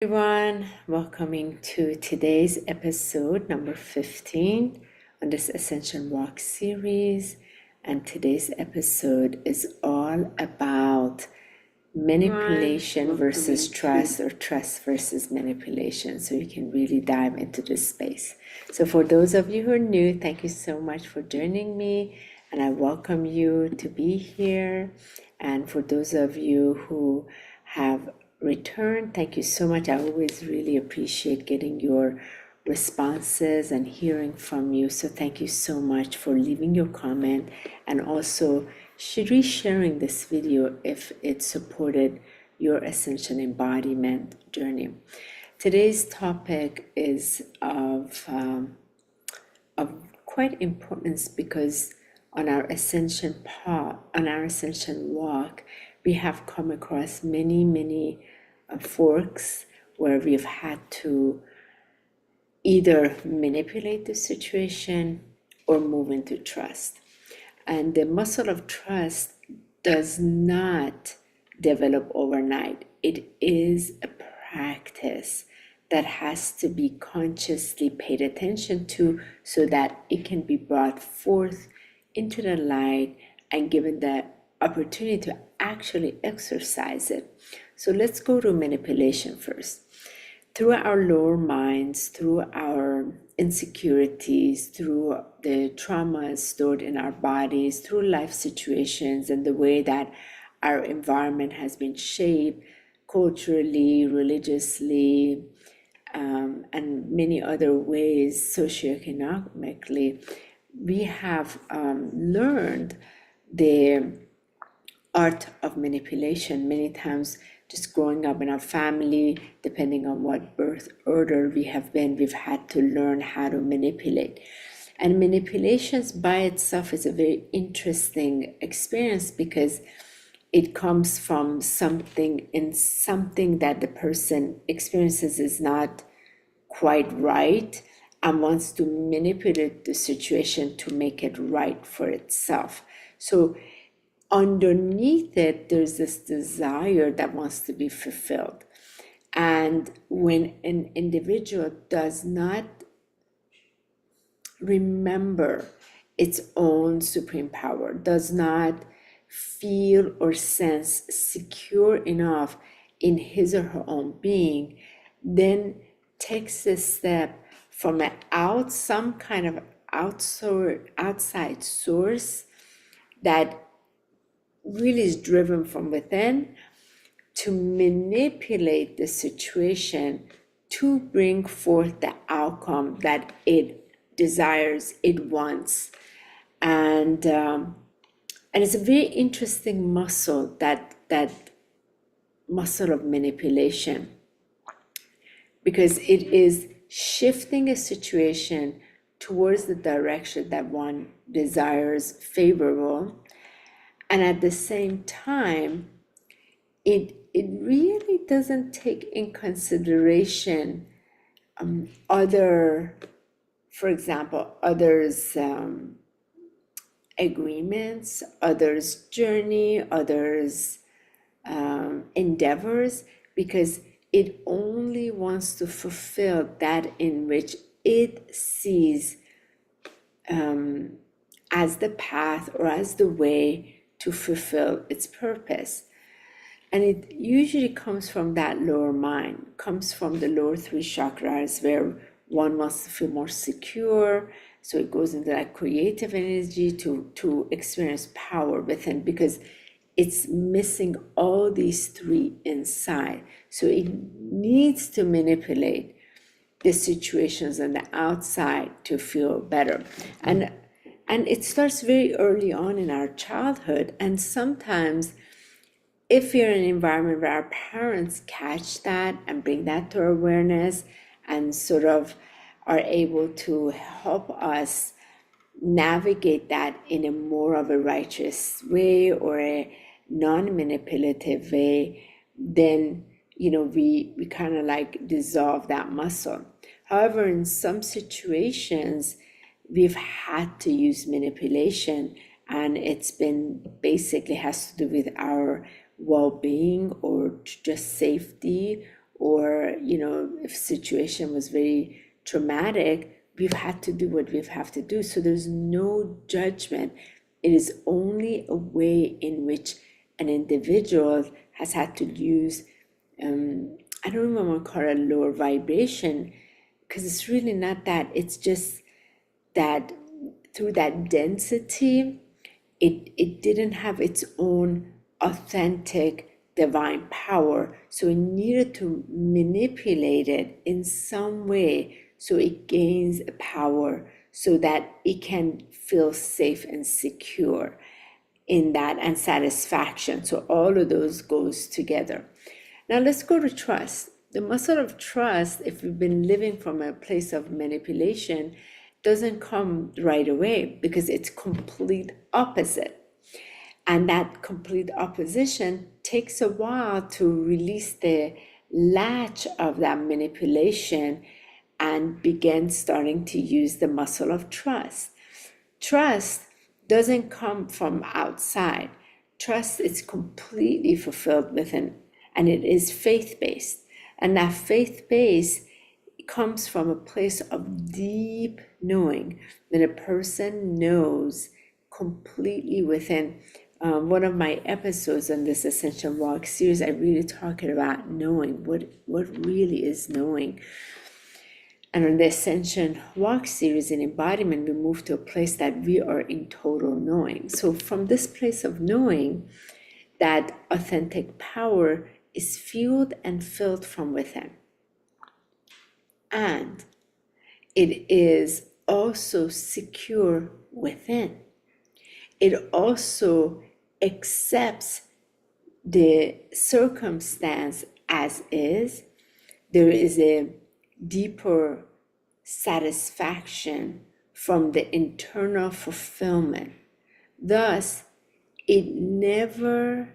Everyone, welcoming to today's episode number 15 on this Ascension Walk series. And today's episode is all about manipulation versus trust, or trust versus manipulation. So you can really dive into this space. So for those of you who are new, thank you so much for joining me, and I welcome you to be here. And for those of you who have returned, thank you so much. I always really appreciate getting your responses and hearing from you. So thank you so much for leaving your comment, and also sharing this video if it supported your Ascension embodiment journey. Today's topic is of quite importance because on our ascension walk, we have come across many forks where we've had to either manipulate the situation or move into trust. And the muscle of trust does not develop overnight. It is a practice that has to be consciously paid attention to so that it can be brought forth into the light and given the opportunity to actually exercise it. So let's go to manipulation first. Through our lower minds, through our insecurities, through the traumas stored in our bodies, through life situations and the way that our environment has been shaped culturally, religiously, and many other ways socioeconomically, we have learned the art of manipulation many times. Just growing up in our family, depending on what birth order we have been, we've had to learn how to manipulate. And manipulations by itself is a very interesting experience because it comes from something that the person experiences is not quite right and wants to manipulate the situation to make it right for itself. So underneath it, there's this desire that wants to be fulfilled. And when an individual does not remember its own supreme power, does not feel or sense secure enough in his or her own being, then takes a step from some kind of outside source that really is driven from within to manipulate the situation to bring forth the outcome that it desires, it wants. And it's a very interesting muscle, that muscle of manipulation, because it is shifting a situation towards the direction that one desires favorable. And at the same time, it really doesn't take in consideration for example, others' agreements, others' journey, others' endeavors, because it only wants to fulfill that in which it sees as the path or as the way to fulfill its purpose. And it usually comes from that lower mind, comes from the lower three chakras, where one wants to feel more secure. So it goes into that creative energy to experience power within, because it's missing all these three inside. So it needs to manipulate the situations on the outside to feel better. And it starts very early on in our childhood. And sometimes if you're in an environment where our parents catch that and bring that to our awareness and sort of are able to help us navigate that in a more of a righteous way or a non-manipulative way, then we kind of like dissolve that muscle. However, in some situations, we've had to use manipulation, and it's been basically has to do with our well-being or just safety or, if situation was very traumatic, we've had to do what we've have to do. So there's no judgment. It is only a way in which an individual has had to use, I don't remember call it lower vibration, because it's really not that. It's just that through that density, it didn't have its own authentic divine power. So it needed to manipulate it in some way so it gains power, so that it can feel safe and secure in that, and satisfaction. So all of those goes together. Now let's go to trust. The muscle of trust, if we've been living from a place of manipulation, doesn't come right away, because it's complete opposite. And that complete opposition takes a while to release the latch of that manipulation and begin starting to use the muscle of trust. Trust doesn't come from outside. Trust is completely fulfilled within, and it is faith-based. And that faith-based comes from a place of deep knowing, that a person knows completely within. One of my episodes on this Ascension Walk series, I really talk about knowing, what really is knowing. And on the Ascension Walk series in embodiment, we move to a place that we are in total knowing. So from this place of knowing, that authentic power is fueled and filled from within. And it is also secure within. It also accepts the circumstance as is. There is a deeper satisfaction from the internal fulfillment. Thus, it never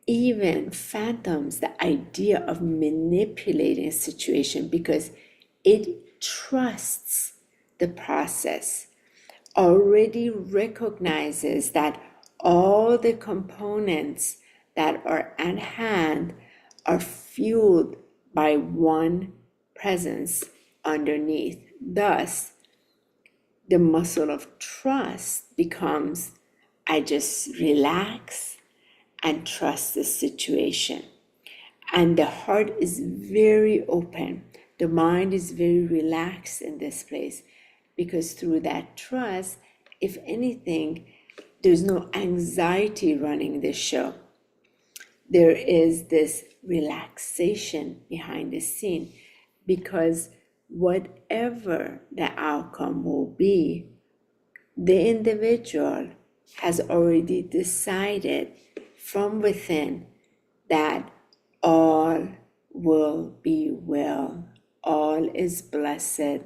even phantoms the idea of manipulating a situation, because it trusts the process, already recognizes that all the components that are at hand are fueled by one presence underneath. Thus, the muscle of trust becomes, I just relax and trust the situation. And the heart is very open. The mind is very relaxed in this place, because through that trust, if anything, there's no anxiety running the show. There is this relaxation behind the scene, because whatever the outcome will be, the individual has already decided from within that all will be well, all is blessed,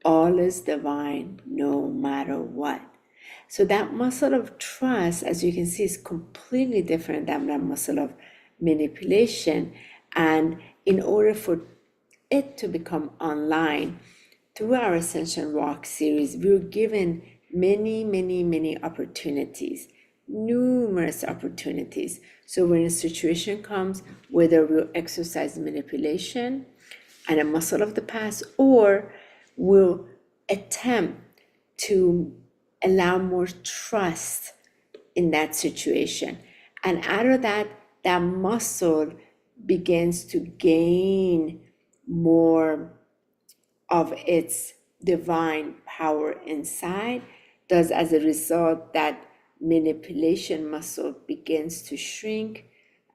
all is divine, no matter what. So that muscle of trust, as you can see, is completely different than that muscle of manipulation. And in order for it to become online, through our Ascension Walk series, we were given many opportunities, numerous opportunities. So when a situation comes, whether we'll exercise manipulation and a muscle of the past, or we'll attempt to allow more trust in that situation. And out of that, that muscle begins to gain more of its divine power inside. Thus, as a result, that manipulation muscle begins to shrink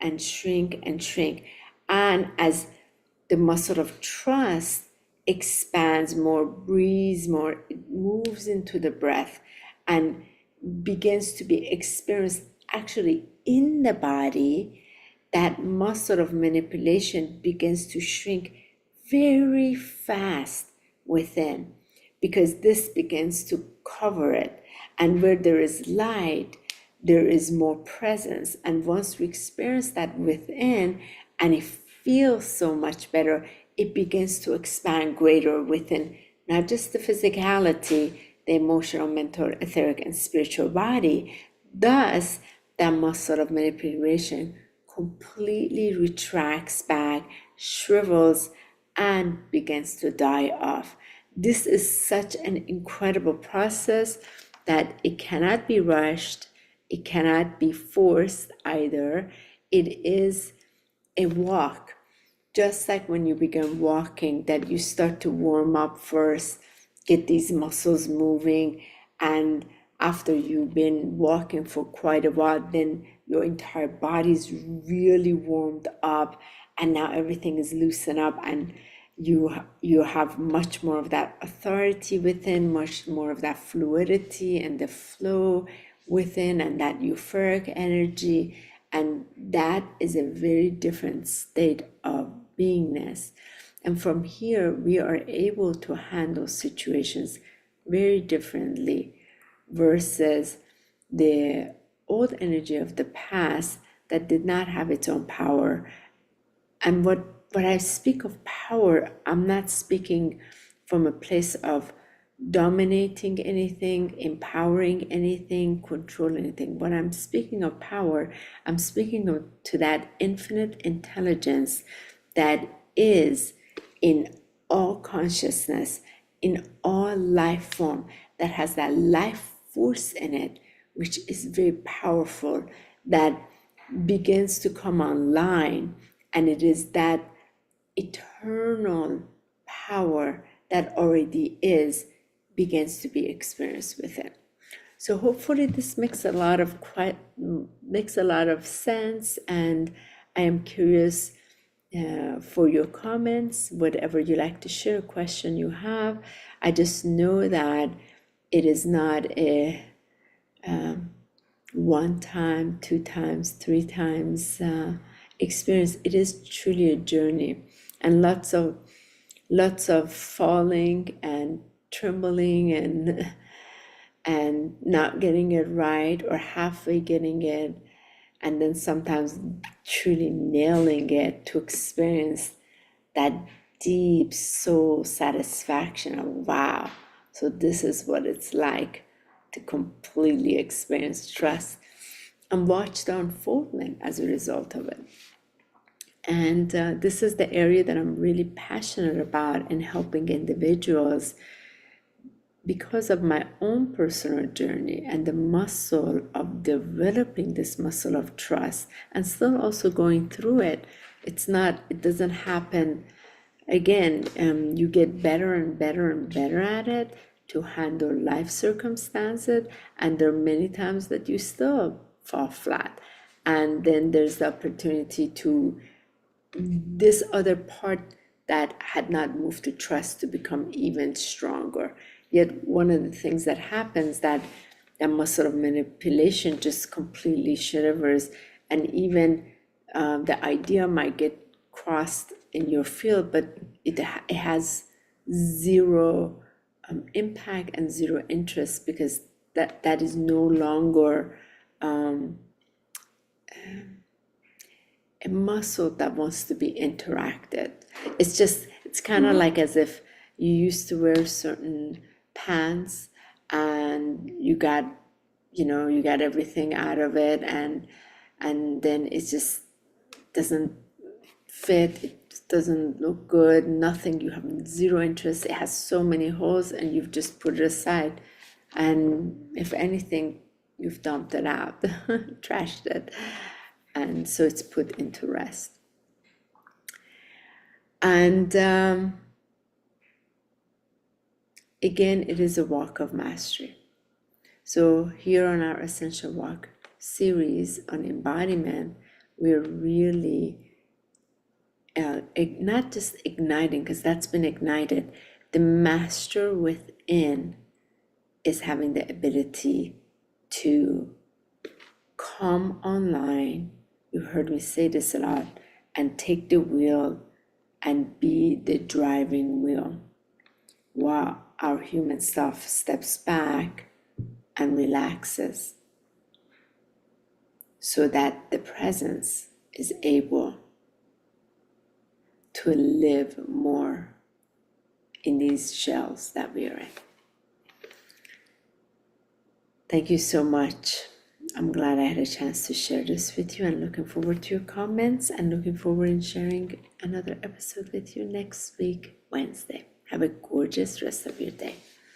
and shrink and shrink. And as the muscle of trust expands more, breathes more, it moves into the breath and begins to be experienced actually in the body, that muscle of manipulation begins to shrink very fast within, because this begins to cover it. And where there is light, there is more presence. And once we experience that within, and it feels so much better, it begins to expand greater within, not just the physicality, the emotional, mental, etheric, and spiritual body. Thus, that muscle of manipulation completely retracts back, shrivels, and begins to die off. This is such an incredible process that it cannot be rushed, it cannot be forced either. It is a walk. Just like when you begin walking, that you start to warm up first, get these muscles moving, and after you've been walking for quite a while, then your entire body's really warmed up, and now everything is loosened up, and you have much more of that authority within, much more of that fluidity and the flow within, and that euphoric energy. And that is a very different state of beingness. And from here, we are able to handle situations very differently versus the old energy of the past that did not have its own power. And when I speak of power, I'm not speaking from a place of dominating anything, empowering anything, control anything. When I'm speaking of power, I'm speaking to that infinite intelligence that is in all consciousness, in all life form, that has that life force in it, which is very powerful, that begins to come online. And it is that eternal power that already is, begins to be experienced within. So hopefully this makes a lot of sense, and I am curious for your comments, whatever you like to share, a question you have. I just know that it is not a one time, two times, three times experience. It is truly a journey, and lots of falling and trembling and not getting it right, or halfway getting it, and then sometimes truly nailing it to experience that deep soul satisfaction of, wow, so this is what it's like to completely experience trust, and watch the unfoldment as a result of it. And this is the area that I'm really passionate about in helping individuals, because of my own personal journey and the muscle of developing this muscle of trust, and still also going through it. It doesn't happen again. You get better and better and better at it to handle life circumstances, and there are many times that you still fall flat. And then there's the opportunity to this other part that had not moved to trust to become even stronger. Yet one of the things that happens, that muscle of manipulation just completely shivers, and even the idea might get crossed in your field, but it has zero impact and zero interest, because that is no longer a muscle that wants to be interacted. It's kind of like as if you used to wear certain pants, and you got everything out of it, and then it just doesn't fit, it doesn't look good, nothing, you have zero interest, it has so many holes, and you've just put it aside, and if anything, you've dumped it out, trashed it, and so it's put into rest. And again, it is a walk of mastery. So here on our Essential Walk series on embodiment, we're really not just igniting, because that's been ignited. The master within is having the ability to come online. You heard me say this a lot, and take the wheel and be the driving wheel, while our human self steps back and relaxes, so that the presence is able to live more in these shells that we are in. Thank you so much. I'm glad I had a chance to share this with you, and looking forward to your comments, and looking forward in sharing another episode with you next week, Wednesday. Have a gorgeous rest of your day.